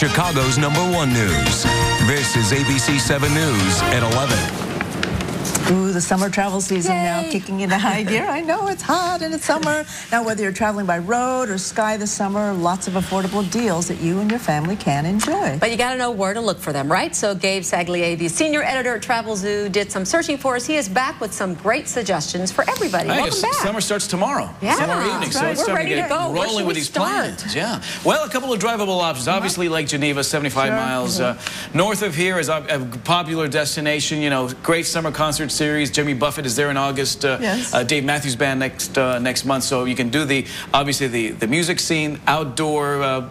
Chicago's #1 news. This is ABC 7 News at 11. Ooh, the summer travel season Yay. now kicking into high gear. I know it's hot and it's summer. Now, whether you're traveling by road or sky this summer, lots of affordable deals that you and your family can enjoy. But you got to know where to look for them, right? So Gabe Saglier, the senior editor at Travelzoo, did some searching for us. He is back with some great suggestions for everybody. Welcome back. Summer starts tomorrow. Yeah. Tomorrow evening. That's So right. it's We're starting to ready get to go. Where rolling should with we these start? plans. Yeah. Well, a couple of drivable options. Obviously, Lake Geneva, 75 Sure. miles. North of here is a popular destination. You know, great summer concert series. Jimmy Buffett is there in August. Yes. Dave Matthews Band next month. So you can do obviously the music scene, outdoor,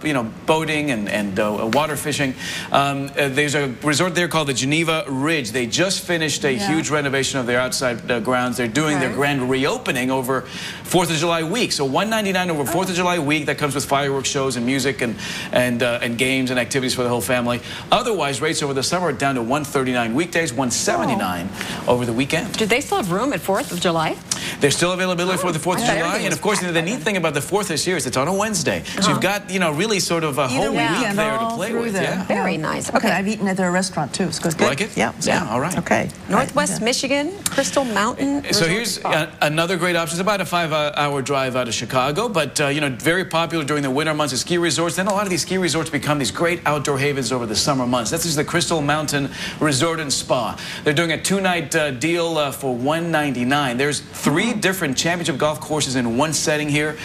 boating and water fishing. There's a resort there called the Geneva Ridge. They just finished a huge renovation of their outside grounds. They're doing their grand reopening over 4th of July week. So $199 over 4th of July week. That comes with fireworks shows and music and games and activities for the whole family. Otherwise, rates over the summer are down to $139 weekdays, $179 over the weekend. Do they still have room at 4th of July? There's still availability for the 4th of July. And, of course, the neat thing about the 4th this year is it's on a Wednesday. So you've got, really sort of a whole week there to play with. Yeah. Very nice. Okay, I've eaten at their restaurant, too. So it's good. Like it? Yeah. Yeah, all right. Okay. Northwest Michigan, Crystal Mountain. So here's another great option. It's about a 5-hour drive out of Chicago, but, very popular during the winter months of ski resorts. Then a lot of these ski resorts become these great outdoor havens over the summer months. This is the Crystal Mountain Resort and Spa. They're doing a 2-night deal for $199. There's 3 different championship golf courses in one setting here,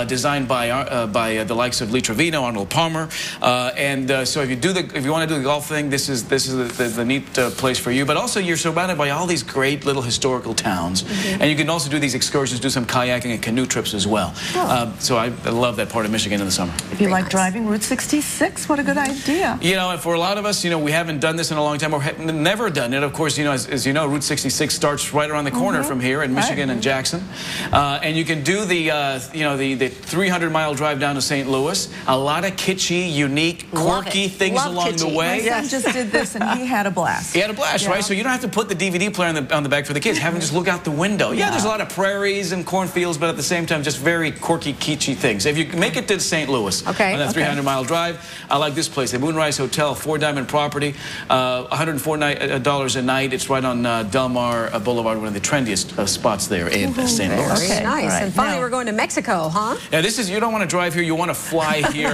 designed by the likes of Lee Trevino, Arnold Palmer, so if you want to do the golf thing, this is the neat place for you. But also you're surrounded by all these great little historical towns, and you can also do these excursions, do some kayaking and canoe trips as well. So I love that part of Michigan in the summer. If you like driving Route 66, what a good idea. And for a lot of us, we haven't done this in a long time, or never done it. Of course, as you know, Route 66 starts right around the corner from here in Michigan and Jackson, and you can do the 300-mile drive down to St. Louis. A lot of kitschy, unique, quirky things along the way. My son just did this, and he had a blast. He had a blast, right? So you don't have to put the DVD player on the back for the kids. Have them just look out the window. Yeah, there's a lot of prairies and cornfields, but at the same time, just very quirky, kitschy things. If you make it to St. Louis on that 300-mile drive, I like this place, the Moonrise Hotel, 4-diamond property, $104 a night. It's right on Del Mar Boulevard, one of the trendiest spots there in St. Louis. Very nice. Right. And finally, we're going to Mexico, huh? Yeah, you don't want to drive here, you want to fly here.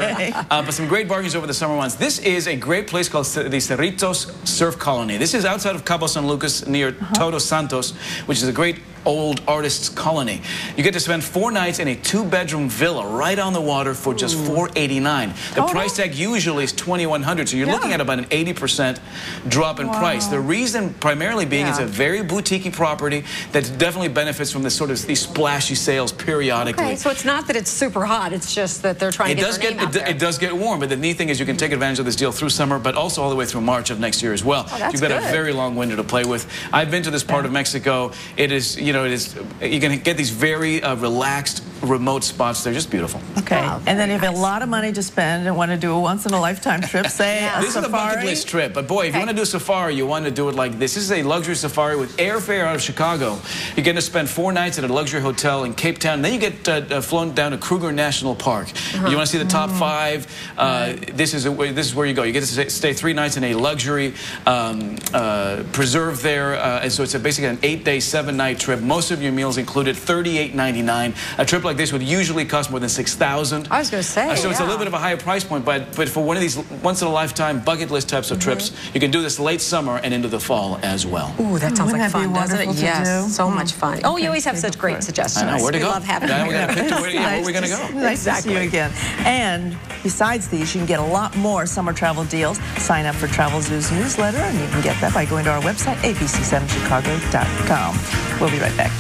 But some great bargains over the summer months. This is a great place called the Cerritos Surf Colony. This is outside of Cabo San Lucas near Todos Santos, which is a great old artists colony. You get to spend 4 nights in a 2-bedroom villa right on the water for just $489. The price tag usually is $2,100, so you're looking at about an 80% drop in price. The reason primarily being it's a very boutique-y property that definitely benefits from these splashy sales periodically. Okay, so it's not that it's super hot, it's just that they're trying to get their name out there. It does get warm, but the neat thing is you can take advantage of this deal through summer, but also all the way through March of next year as well. You've got a very long window to play with. I've been to this part of Mexico. It is, you can get these very relaxed, remote spots. They're just beautiful. Okay. And then you have a lot of money to spend and want to do a once-in-a-lifetime trip, say a This is a bucket list trip, but boy, if you want to do a safari, you want to do it like this. This is a luxury safari with airfare out of Chicago. You're going to spend 4 nights at a luxury hotel in Cape Town. Then you get flown down to Kruger National Park. You want to see the top 5? This is where you go. You get to stay 3 nights in a luxury preserve there, and so it's basically an 8-day, 7-night trip. Most of your meals included, $38.99. A trip like this would usually cost more than $6,000. I was going to say, so it's a little bit of a higher price point, but for one of these once-in-a-lifetime bucket list types of trips, you can do this late summer and into the fall as well. Ooh, that sounds like fun, doesn't it? To Yes, do? so much fun. Oh, you always have such great suggestions. I know, where to go. We love having you. We got to pick where we're going to go. Nice to see you again. And besides these, you can get a lot more summer travel deals. Sign up for Travelzoo's newsletter, and you can get that by going to our website, abc7chicago.com. We'll be right back.